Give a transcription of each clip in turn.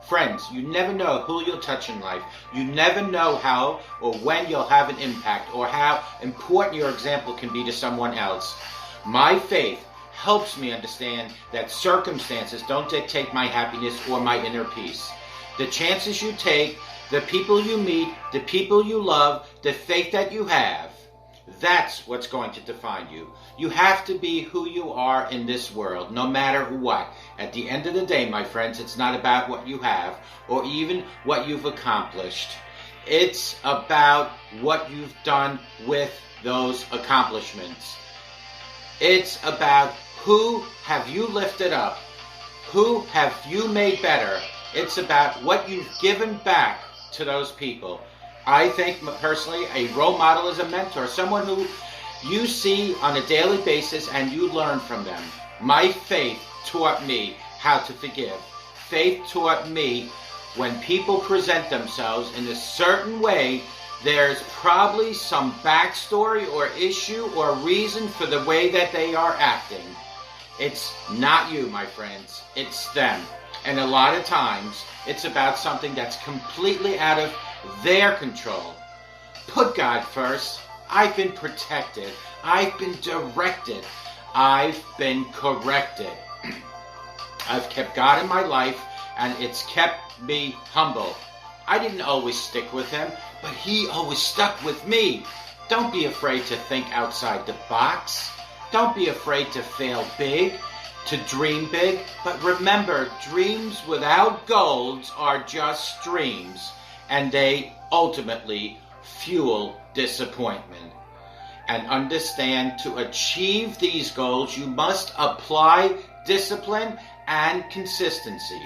Friends, you never know who you'll touch in life. You never know how or when you'll have an impact or how important your example can be to someone else. My faith helps me understand that circumstances don't dictate my happiness or my inner peace. The chances you take, the people you meet, the people you love, the faith that you have, that's what's going to define you. You have to be who you are in this world, no matter what. At the end of the day, my friends, it's not about what you have or even what you've accomplished. It's about what you've done with those accomplishments. It's about who have you lifted up? Who have you made better? It's about what you've given back to those people. I think personally a role model is a mentor, someone who you see on a daily basis and you learn from them. My faith taught me how to forgive. Faith taught me when people present themselves in a certain way, there's probably some backstory or issue or reason for the way that they are acting. It's not you, my friends. It's them. And a lot of times, it's about something that's completely out of their control. Put God first. I've been protected. I've been directed. I've been corrected. I've kept God in my life, and it's kept me humble. I didn't always stick with him, but he always stuck with me. Don't be afraid to think outside the box. Don't be afraid to fail big, to dream big. But remember, dreams without goals are just dreams, and they ultimately fuel disappointment. And understand, to achieve these goals, you must apply discipline and consistency.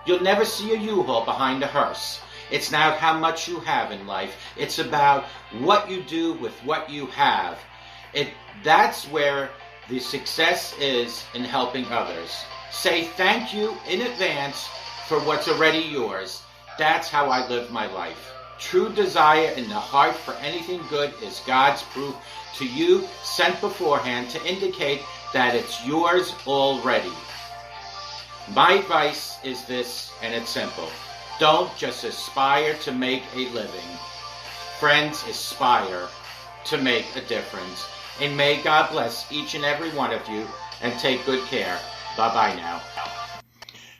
You'll never see a U-Haul behind a hearse. It's not how much you have in life. It's about what you do with what you have. That's where the success is in helping others. Say thank you in advance for what's already yours. That's how I live my life. True desire in the heart for anything good is God's proof to you, sent beforehand to indicate that it's yours already. My advice is this, and it's simple. Don't just aspire to make a living. Friends, aspire to make a difference. And may God bless each and every one of you, and take good care. Bye-bye now.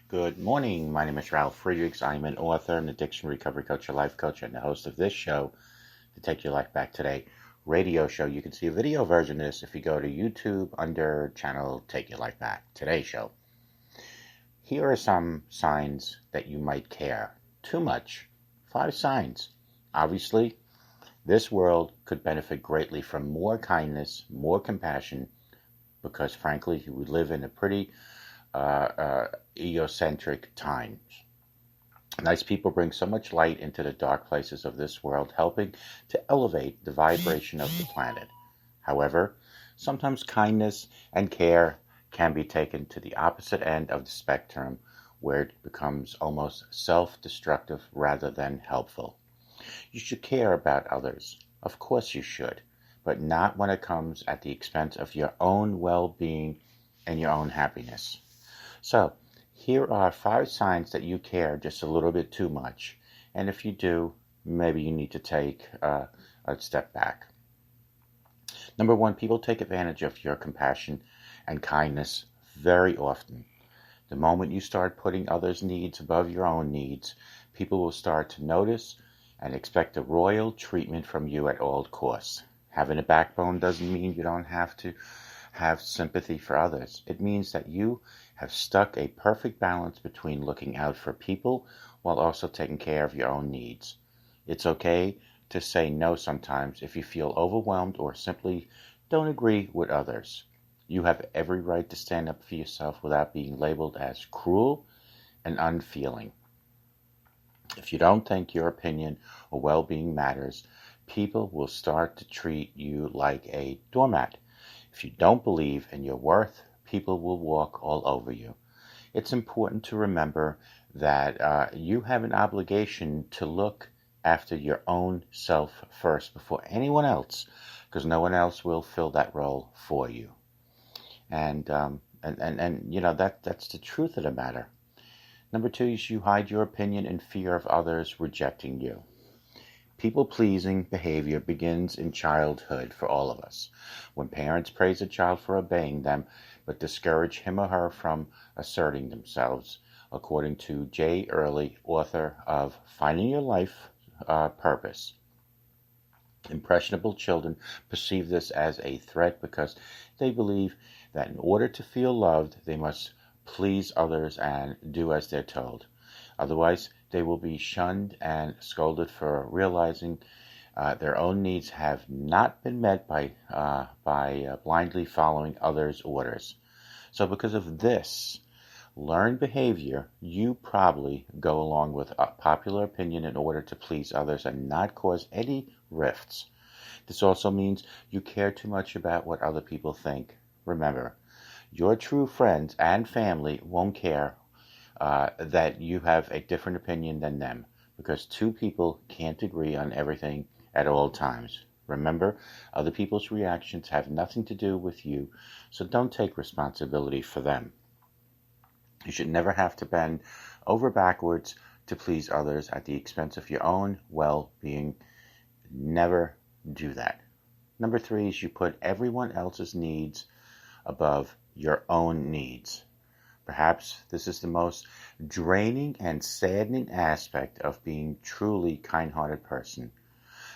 Good morning. My name is Ralf Friedrichs. I'm an author, an addiction recovery coach, a life coach, and the host of this show, To Take Your Life Back Today radio show. You can see a video version of this if you go to YouTube under channel Take Your Life Back Today show. Here are some signs that you might care too much. 5 signs. Obviously, this world could benefit greatly from more kindness, more compassion, because frankly, we live in a pretty egocentric times. Nice people bring so much light into the dark places of this world, helping to elevate the vibration of the planet. However, sometimes kindness and care can be taken to the opposite end of the spectrum, where it becomes almost self-destructive rather than helpful. You should care about others. Of course you should, but not when it comes at the expense of your own well-being and your own happiness. So, here are 5 signs that you care just a little bit too much. And if you do, maybe you need to take a step back. Number 1, people take advantage of your compassion and kindness very often. The moment you start putting others' needs above your own needs, people will start to notice and expect a royal treatment from you at all costs. Having a backbone doesn't mean you don't have to have sympathy for others. It means that you have struck a perfect balance between looking out for people while also taking care of your own needs. It's okay to say no sometimes if you feel overwhelmed or simply don't agree with others. You have every right to stand up for yourself without being labeled as cruel and unfeeling. If you don't think your opinion or well-being matters, people will start to treat you like a doormat. If you don't believe in your worth, people will walk all over you. It's important to remember that you have an obligation to look after your own self first before anyone else, because no one else will fill that role for you. And you know, that's the truth of the matter. Number 2 is you hide your opinion in fear of others rejecting you. People-pleasing behavior begins in childhood for all of us. When parents praise a child for obeying them, but discourage him or her from asserting themselves, according to J. Early, author of Finding Your Life Purpose. Impressionable children perceive this as a threat because they believe that in order to feel loved, they must please others and do as they're told. Otherwise, they will be shunned and scolded for realizing their own needs have not been met by blindly following others' orders. So because of this learned behavior, you probably go along with a popular opinion in order to please others and not cause any rifts. This also means you care too much about what other people think. Remember, your true friends and family won't care that you have a different opinion than them, because two people can't agree on everything at all times. Remember, other people's reactions have nothing to do with you, so don't take responsibility for them. You should never have to bend over backwards to please others at the expense of your own well-being. Never do that. Number 3 is you put everyone else's needs above your own needs. Perhaps this is the most draining and saddening aspect of being truly kind-hearted person.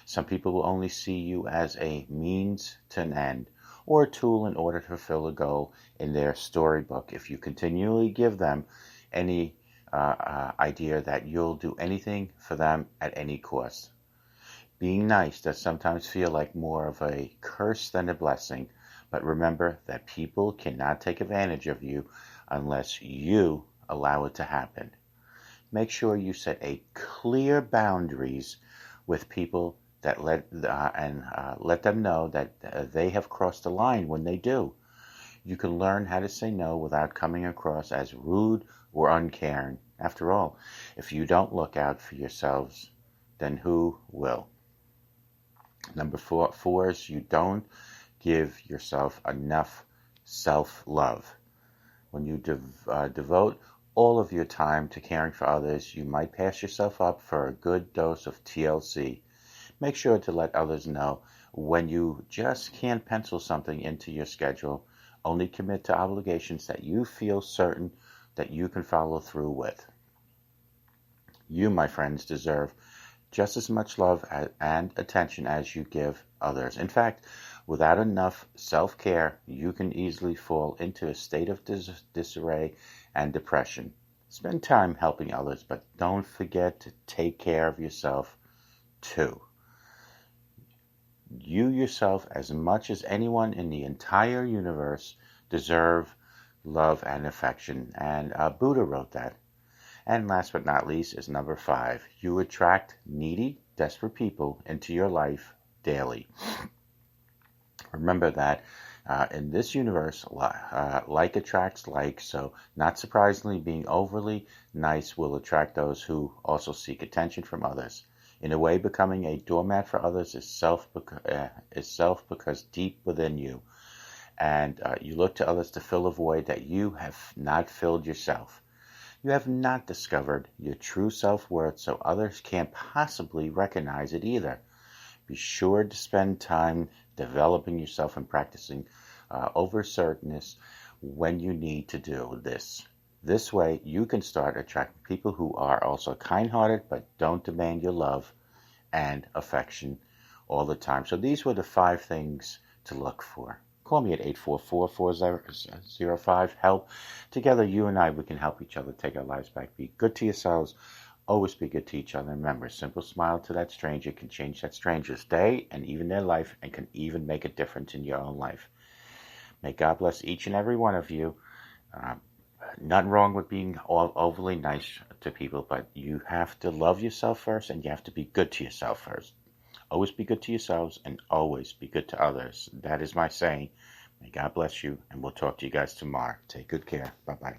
Some people will only see you as a means to an end, or a tool in order to fulfill a goal in their storybook if you continually give them any idea that you'll do anything for them at any cost. Being nice does sometimes feel like more of a curse than a blessing, but remember that people cannot take advantage of you unless you allow it to happen. Make sure you set a clear boundaries with people that let them know that they have crossed the line when they do. You can learn how to say no without coming across as rude or uncaring. After all, if you don't look out for yourselves, then who will? Number 4 is you don't give yourself enough self-love. When you devote all of your time to caring for others, you might pass yourself up for a good dose of TLC. Make sure to let others know when you just can't pencil something into your schedule. Only commit to obligations that you feel certain that you can follow through with. You, my friends, deserve just as much love and attention as you give others. In fact, without enough self-care, you can easily fall into a state of disarray and depression. Spend time helping others, but don't forget to take care of yourself too. You yourself, as much as anyone in the entire universe, deserve love and affection. And Buddha wrote that. And last but not least is number 5. You attract needy, desperate people into your life daily. Remember that in this universe, like attracts like, so not surprisingly, being overly nice will attract those who also seek attention from others. In a way, becoming a doormat for others is self because deep within you. And you look to others to fill a void that you have not filled yourself. You have not discovered your true self-worth, so others can't possibly recognize it either. Be sure to spend time developing yourself and practicing over-assertiveness when you need to do this. This way, you can start attracting people who are also kind-hearted but don't demand your love and affection all the time. So these were the 5 things to look for. Call me at 844-4005-HELP. Together, you and I, we can help each other take our lives back. Be good to yourselves. Always be good to each other. Remember, a simple smile to that stranger can change that stranger's day and even their life, and can even make a difference in your own life. May God bless each and every one of you. Nothing wrong with being overly nice to people, but you have to love yourself first, and you have to be good to yourself first. Always be good to yourselves, and always be good to others. That is my saying. May God bless you, and we'll talk to you guys tomorrow. Take good care. Bye-bye.